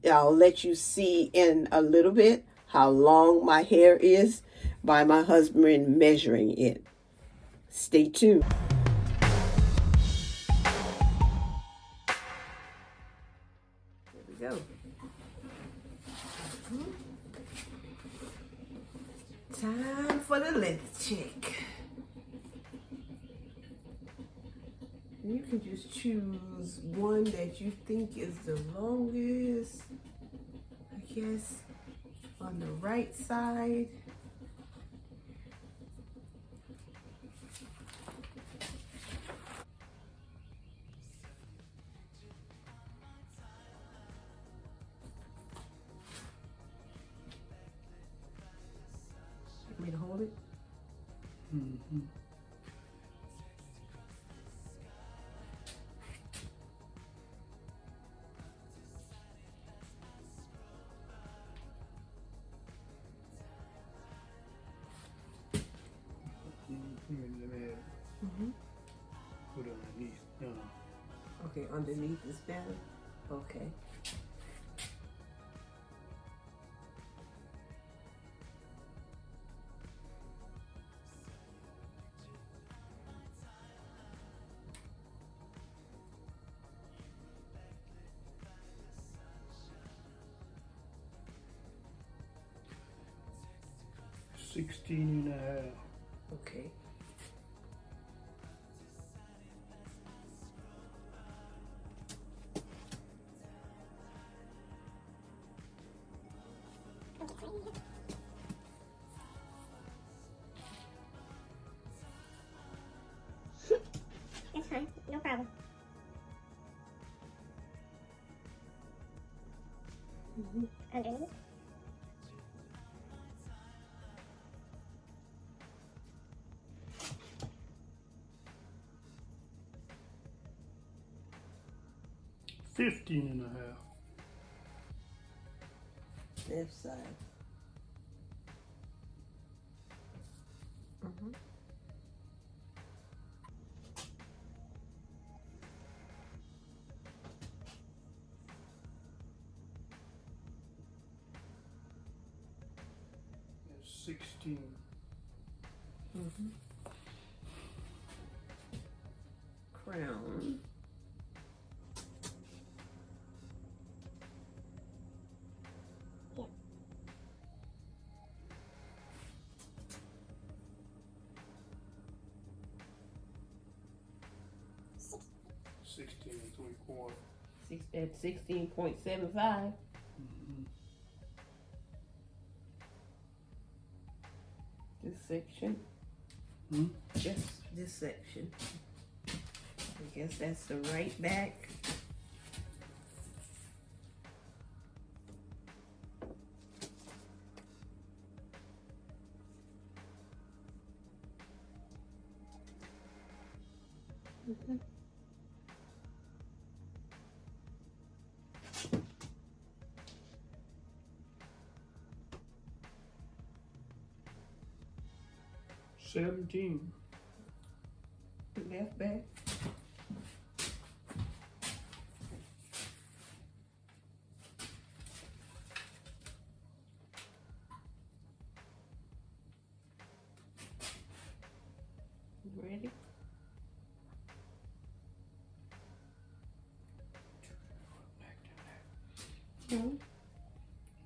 I'll let you see in a little bit how long my hair is by my husband measuring it. Stay tuned. There we go. Time for the length check. You can just choose one that you think is the longest, I guess, on the right side. Want me to hold it? Mm-hmm. Mm-hmm. Put it underneath. No. Okay, underneath is better? Okay. Sixteen and a half. Okay. That's fine, no problem. Underneath. $15 and a half. Left side. Mm-hmm. That's 16. Mm-hmm. Crown. Yeah. 16 and 3/4. At 16.75. Mm-hmm. This section. Hmm? Just this section. I guess that's the right back. Mm-hmm. $17. Left back. Ready? Mm-hmm.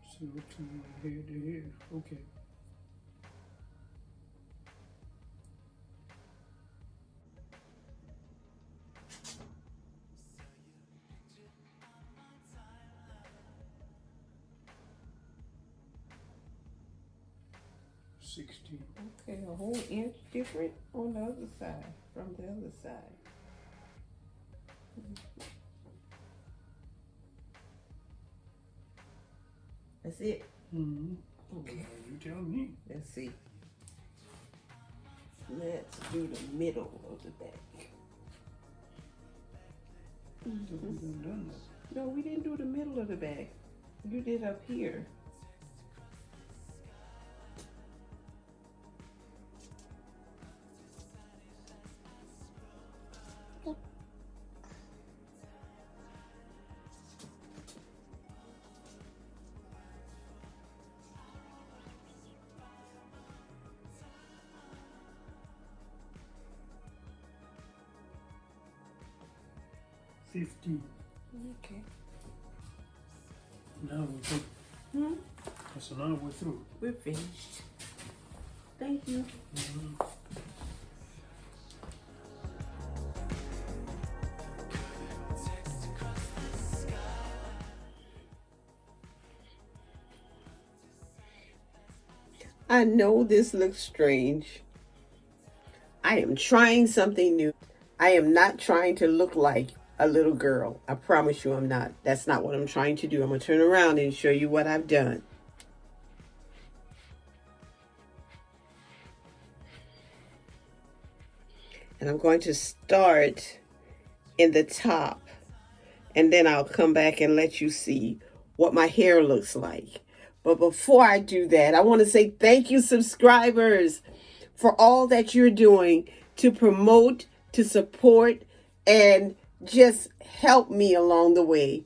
So to head to head. Okay. Okay, a whole inch different on the other side, from the other side. That's it. Mm-hmm. Okay. Well, you tell me. Let's see. Let's do the middle of the back. So we done that. No, we didn't do the middle of the back. You did up here. 15. Okay. Now we're through. So now we're through. We're finished. Thank you. I know this looks strange. I am trying something new. I am not trying to look like a little girl. I promise you I'm not. That's not what I'm trying to do. I'm going to turn around and show you what I've done. And I'm going to start in the top. And then I'll come back and let you see what my hair looks like. But before I do that, I want to say thank you, subscribers, for all that you're doing to promote, to support, and just help me along the way.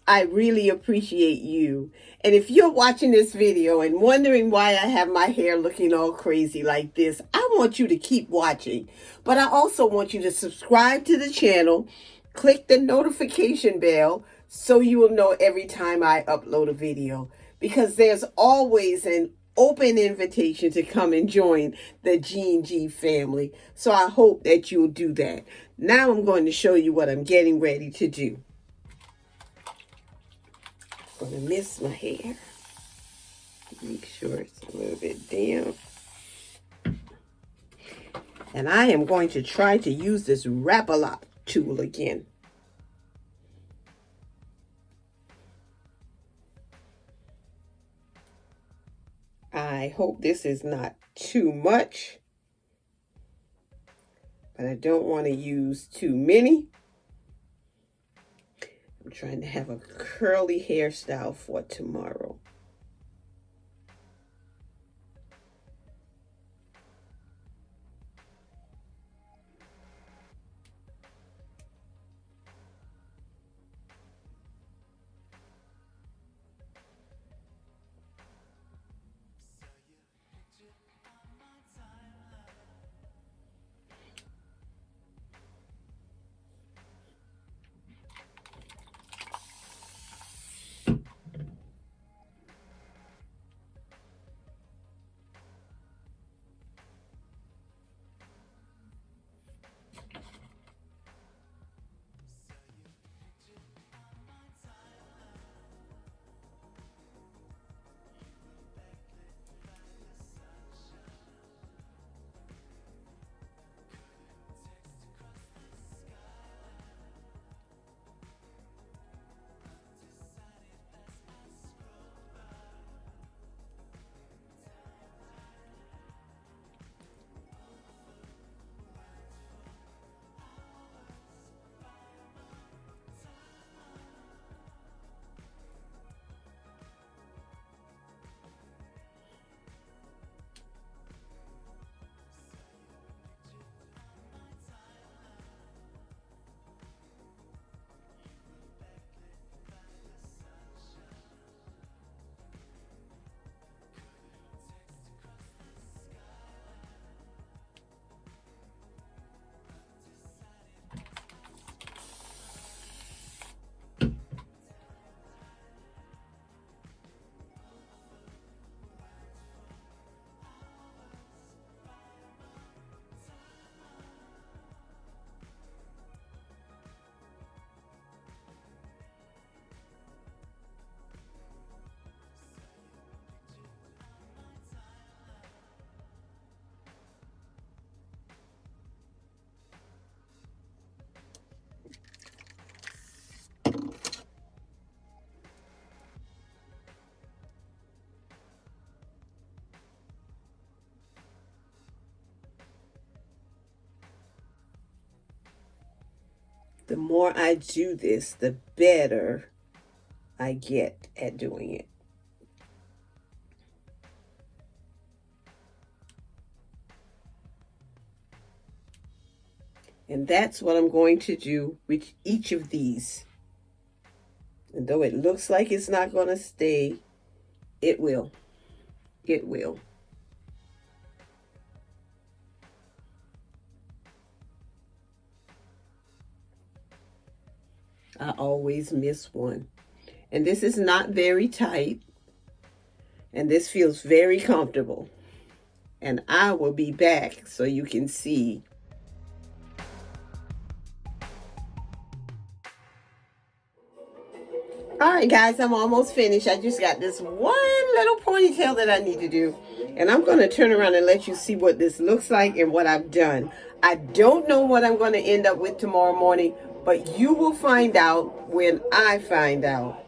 I really appreciate you. And if you're watching this video and wondering why I have my hair looking all crazy like this, I want you to keep watching. But I also want you to subscribe to the channel, click the notification bell so you will know every time I upload a video. Because there's always an open invitation to come and join the G&G family. So I hope that you'll do that. Now I'm going to show you what I'm getting ready to do. I'm going to mist my hair. Make sure it's a little bit damp. And I am going to try to use this wrap-a-lot tool again. I hope this is not too much, but I don't want to use too many. I'm trying to have a curly hairstyle for tomorrow. The more I do this, the better I get at doing it. And that's what I'm going to do with each of these. And though it looks like it's not going to stay, it will. It will. I always miss one. And this is not very tight. And this feels very comfortable. And I will be back so you can see. All right, guys, I'm almost finished. I just got this one little ponytail that I need to do. And I'm going to turn around and let you see what this looks like and what I've done. I don't know what I'm going to end up with tomorrow morning, but you will find out when I find out.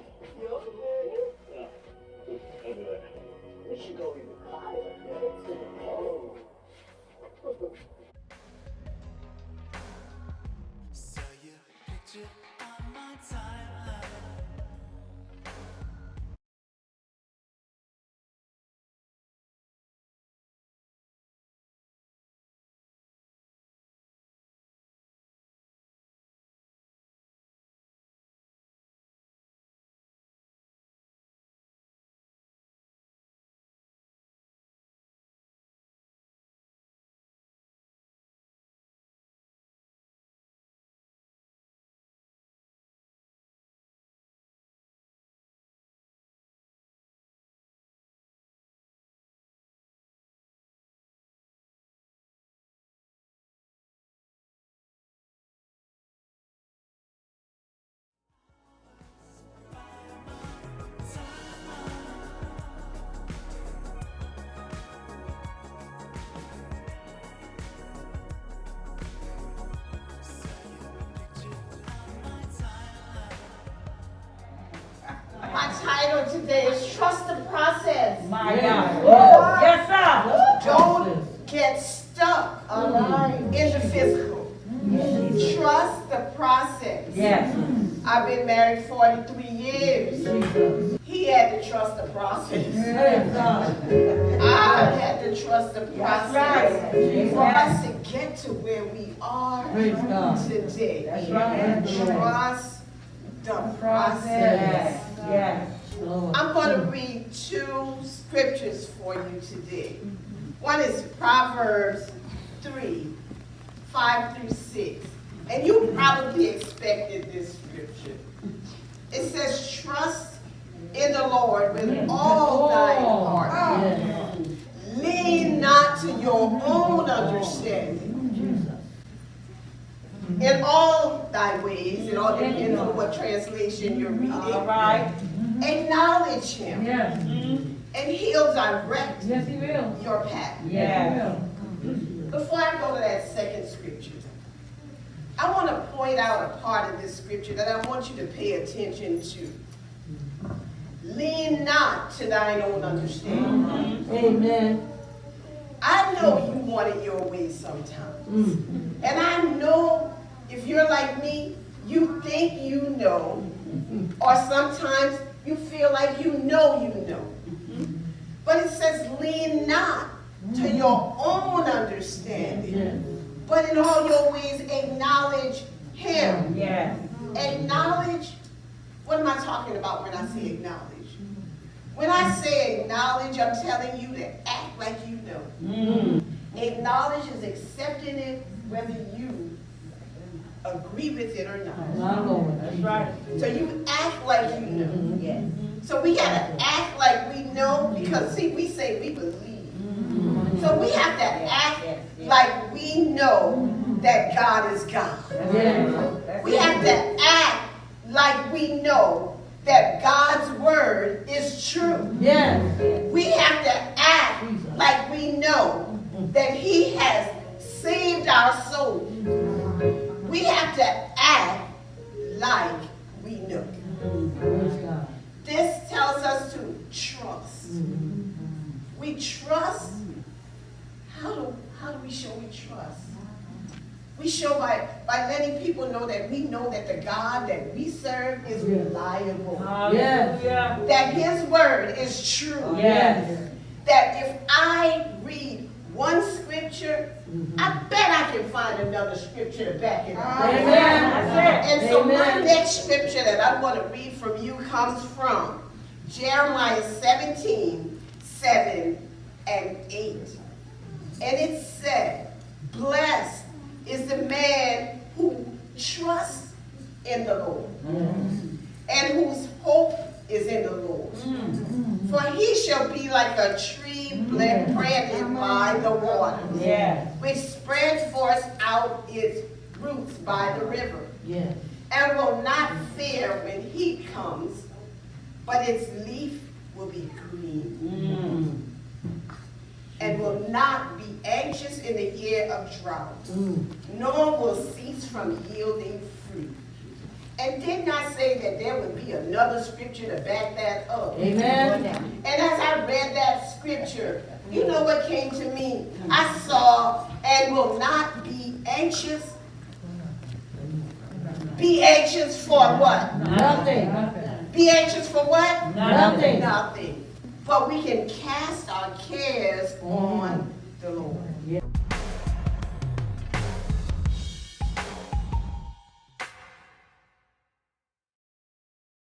My title today is Trust the Process. My God. Yes, sir. Don't get stuck in the physical. Trust the process. Yes. I've been married 43 years. He had to trust the process. I had to trust the process for us to get to where we are today. That's right. Trust the process. Yes. I'm going to read two scriptures for you today. One is Proverbs 3:5-6. And you probably expected this scripture. It says, trust in the Lord with all thine heart. Lean not to your own understanding. In all thy ways, it all depends on what translation you're reading. All right. Acknowledge him. Yes. And he'll direct Yes, he will. your path. Yes. Before I go to that second scripture, I want to point out a part of this scripture that I want you to pay attention to. Lean not to thine own understanding. Amen. I know you want it your way sometimes. And I know if you're like me, you think you know, or sometimes you feel like you know. But it says, lean not to your own understanding, but in all your ways acknowledge him. Yes. Acknowledge, what am I talking about when I say acknowledge? When I say acknowledge, I'm telling you to act like you know. Acknowledge is accepting it whether you agree with it or not. My Lord. That's right. So you act like you know. Yes. So we gotta act like we know because see, we say we believe. So we have to act like we know that God is God. Yes. We have to act like we know that God's word is true. Yes. We have to act like we know that he has saved our souls. We have to act like we know. This tells us to trust. We trust. How do we show we trust? We show by letting people know that we know that the God that we serve is reliable. Yes. That his word is true. Yes. That if I read one scripture, I bet I can find another scripture to back it up. Amen. And so my next scripture that I'm going to read from you comes from Jeremiah 17:7 and 8. And it said, blessed is the man who trusts in the Lord, and whose hope is in the Lord. For he shall be like a tree planted by the water, which spreads forth out its roots by the river, and will not fear when heat comes, but its leaf will be green, and will not be anxious in the year of drought, nor will cease from yielding fruit. And didn't I say that there would be another scripture to back that up? Amen. And as I read that scripture, you know what came to me? I saw, and will not be anxious. Be anxious for what? Nothing. Be anxious for what? Nothing. Nothing. For we can cast our cares on the Lord.